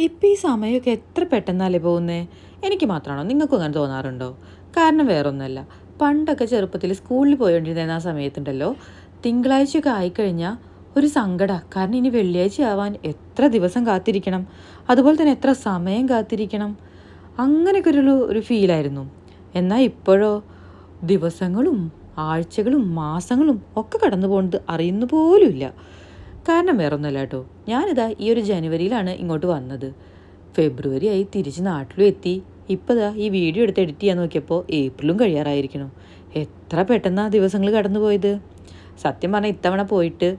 ഇപ്പം ഈ സമയമൊക്കെ എത്ര പെട്ടെന്നല്ലേ പോകുന്നേ? എനിക്ക് മാത്രമാണോ? നിങ്ങൾക്കും അങ്ങനെ തോന്നാറുണ്ടോ? കാരണം വേറൊന്നുമല്ല, പണ്ടൊക്കെ ചെറുപ്പത്തിൽ സ്കൂളിൽ പോയോണ്ടിരുന്ന ആ സമയത്തുണ്ടല്ലോ, തിങ്കളാഴ്ചയൊക്കെ ആയിക്കഴിഞ്ഞാൽ ഒരു സങ്കടമാണ്. കാരണം ഇനി വെള്ളിയാഴ്ച ആവാൻ എത്ര ദിവസം കാത്തിരിക്കണം, അതുപോലെ തന്നെ എത്ര സമയം കാത്തിരിക്കണം, അങ്ങനെയൊക്കെ ഒരു ഫീലായിരുന്നു. എന്നാൽ ഇപ്പോഴോ ദിവസങ്ങളും ആഴ്ചകളും മാസങ്ങളും ഒക്കെ കടന്നു പോകുന്നത് അറിയുന്നു പോലുമില്ല. കാരണം വേറൊന്നുമല്ല കേട്ടോ, ഞാനിതാ ഈ ഒരു ജനുവരിയിലാണ് ഇങ്ങോട്ട് വന്നത്. ഫെബ്രുവരി ആയി തിരിച്ച് നാട്ടിലും എത്തി. ഇപ്പോൾ ദാ ഈ വീഡിയോ എടുത്ത് എഡിറ്റ് ചെയ്യാൻ നോക്കിയപ്പോൾ ഏപ്രിലും കഴിയാറായിരിക്കണം. എത്ര പെട്ടെന്നാണ് ദിവസങ്ങൾ കടന്നു പോയത്. സത്യം പറഞ്ഞാൽ ഇത്തവണ പോയിട്ട്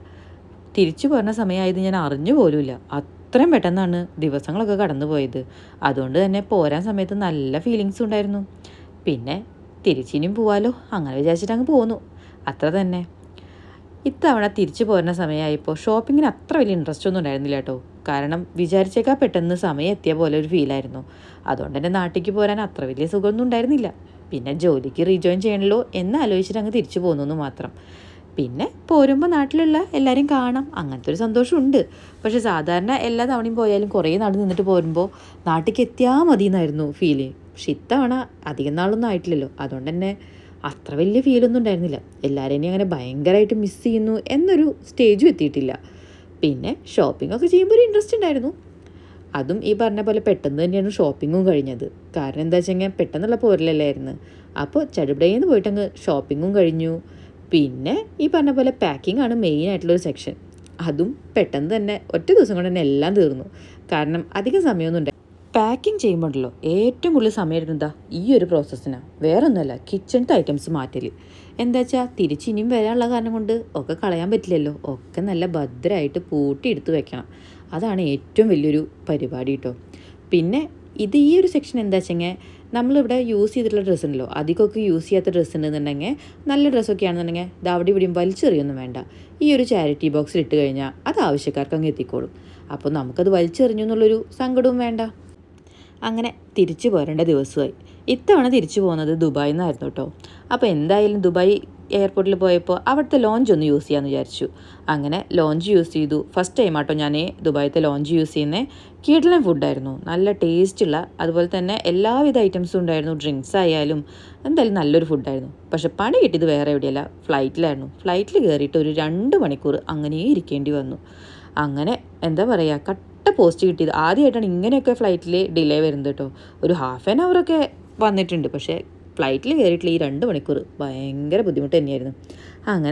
തിരിച്ചു പോരുന്ന സമയമായത് ഞാൻ അറിഞ്ഞു പോലുമില്ല. അത്രയും പെട്ടെന്നാണ് ദിവസങ്ങളൊക്കെ കടന്നു പോയത്. അതുകൊണ്ട് തന്നെ പോരാൻ സമയത്ത് നല്ല ഫീലിങ്സും ഉണ്ടായിരുന്നു. പിന്നെ തിരിച്ചിനിയും പോവാലോ അങ്ങനെ വിചാരിച്ചിട്ട് അങ്ങ് പോന്നു, അത്ര തന്നെ. ഇത്തവണ തിരിച്ചു പോരുന്ന സമയമായപ്പോൾ ഷോപ്പിങ്ങിന് അത്ര വലിയ ഇൻട്രസ്റ്റ് ഒന്നും ഉണ്ടായിരുന്നില്ല കേട്ടോ. കാരണം വിചാരിച്ചേക്കാൾ പെട്ടെന്ന് സമയം എത്തിയ പോലെ ഒരു ഫീലായിരുന്നു. അതുകൊണ്ട് തന്നെ നാട്ടിലേക്ക് പോരാൻ അത്ര വലിയ സുഖമൊന്നും ഉണ്ടായിരുന്നില്ല. പിന്നെ ജോലിക്ക് റീജോയിൻ ചെയ്യണല്ലോ എന്ന് ആലോചിച്ചിട്ട് അങ്ങ് തിരിച്ചു പോകുന്നു മാത്രം. പിന്നെ പോരുമ്പോൾ നാട്ടിലുള്ള എല്ലാവരും കാണാം, അങ്ങനത്തെ ഒരു സന്തോഷമുണ്ട്. പക്ഷേ സാധാരണ എല്ലാ തവണയും പോയാലും കുറേ നാൾ നിന്നിട്ട് പോരുമ്പോൾ നാട്ടിലേക്ക് എത്തിയാൽ മതി എന്നായിരുന്നു ഫീല്. പക്ഷെ ഇത്തവണ അധികം നാളൊന്നും ആയിട്ടില്ലല്ലോ, അതുകൊണ്ട് തന്നെ അത്ര വലിയ ഫീലൊന്നും ഉണ്ടായിരുന്നില്ല. എല്ലാവരെയും അങ്ങനെ ഭയങ്കരമായിട്ട് മിസ് ചെയ്യുന്നു എന്നൊരു സ്റ്റേജും എത്തിയിട്ടില്ല. പിന്നെ ഷോപ്പിംഗ് ഒക്കെ ചെയ്യുമ്പോൾ ഒരു ഇൻട്രസ്റ്റ് ഉണ്ടായിരുന്നു. അതും ഈ പറഞ്ഞ പോലെ പെട്ടെന്ന് തന്നെയാണ് ഷോപ്പിങ്ങും കഴിഞ്ഞത്. കാരണം എന്താ വെച്ച് കഴിഞ്ഞാൽ പെട്ടെന്നുള്ള പോരലല്ലായിരുന്നു. അപ്പോൾ ചടുപടേന്ന് പോയിട്ടങ്ങ് ഷോപ്പിങ്ങും കഴിഞ്ഞു. പിന്നെ ഈ പറഞ്ഞ പോലെ പാക്കിംഗ് ആണ് മെയിൻ ആയിട്ടുള്ളൊരു സെക്ഷൻ. അതും പെട്ടെന്ന് തന്നെ ഒറ്റ ദിവസം കൊണ്ട് തന്നെ എല്ലാം തീർന്നു. കാരണം അധികം സമയമൊന്നും ഉണ്ടായി. പാക്കിംഗ് ചെയ്യുമ്പോഴല്ലോ ഏറ്റവും കൂടുതൽ സമയം എടുക്കുന്നതാ ഈ ഒരു പ്രോസസ്സിനാണ്. വേറെ ഒന്നുമല്ല, കിച്ചണിൻ്റെ ഐറ്റംസ് മാറ്റൽ. എന്താ വെച്ചാൽ തിരിച്ച് ഇനിയും വരാനുള്ള കാരണം കൊണ്ട് ഒക്കെ കളയാൻ പറ്റില്ലല്ലോ. ഒക്കെ നല്ല ഭദ്രമായിട്ട് പൂട്ടി എടുത്ത് വെക്കണം. അതാണ് ഏറ്റവും വലിയൊരു പരിപാടി കേട്ടോ. പിന്നെ ഈ ഒരു സെക്ഷൻ എന്താ വെച്ചെങ്കിൽ നമ്മളിവിടെ യൂസ് ചെയ്തിട്ടുള്ള ഡ്രസ്സ് ഉണ്ടല്ലോ, അധികമൊക്കെ യൂസ് ചെയ്യാത്ത ഡ്രസ്സ് ഉണ്ടെന്നുണ്ടെങ്കിൽ, നല്ല ഡ്രസ്സൊക്കെ ആണെന്നുണ്ടെങ്കിൽ ഇത് അവിടെ ഇവിടെയും വലിച്ചെറിയൊന്നും വേണ്ട. ഈ ഒരു ചാരിറ്റി ബോക്സിൽ ഇട്ട് കഴിഞ്ഞാൽ അത് ആവശ്യക്കാർക്ക് അങ്ങ് എത്തിക്കോളും. അപ്പോൾ നമുക്കത് വലിച്ചെറിഞ്ഞു എന്നുള്ളൊരു സങ്കടവും വേണ്ട. അങ്ങനെ തിരിച്ചു പോരേണ്ട ദിവസമായി. ഇത്തവണ തിരിച്ചു പോകുന്നത് ദുബായിൽ നിന്നായിരുന്നു കേട്ടോ. അപ്പോൾ എന്തായാലും ദുബായ് എയർപോർട്ടിൽ പോയപ്പോൾ അവിടുത്തെ ലോഞ്ച് ഒന്ന് യൂസ് ചെയ്യാമെന്ന് വിചാരിച്ചു. അങ്ങനെ ലോഞ്ച് യൂസ് ചെയ്തു. ഫസ്റ്റ് ടൈം ആട്ടോ ഞാൻ ദുബായിത്തെ ലോഞ്ച് യൂസ് ചെയ്യുന്നത്. കിടിലൻ ഫുഡായിരുന്നു, നല്ല ടേസ്റ്റുള്ള, അതുപോലെ തന്നെ എല്ലാവിധ ഐറ്റംസും ഉണ്ടായിരുന്നു. ഡ്രിങ്ക്സ് ആയാലും എന്തായാലും നല്ലൊരു ഫുഡായിരുന്നു. പക്ഷെ പണി കിട്ടിയത് വേറെ എവിടെയല്ല, ഫ്ലൈറ്റിലായിരുന്നു. ഫ്ലൈറ്റിൽ കയറിയിട്ട് ഒരു 2 മണിക്കൂർ അങ്ങനെ ഇരിക്കേണ്ടി വന്നു. അങ്ങനെ എന്താ പറയുക, കട്ട പോസ്റ്റ് കിട്ടിയത്. ആദ്യമായിട്ടാണ് ഇങ്ങനെയൊക്കെ ഫ്ലൈറ്റിൽ ഡിലേ വരുന്നത് കേട്ടോ. ഒരു ഹാഫ് ആൻ അവറൊക്കെ വന്നിട്ടുണ്ട്. പക്ഷേ ഫ്ലൈറ്റിൽ കയറിയിട്ടുള്ള ഈ 2 മണിക്കൂർ ഭയങ്കര ബുദ്ധിമുട്ട് തന്നെയായിരുന്നു. അങ്ങനെ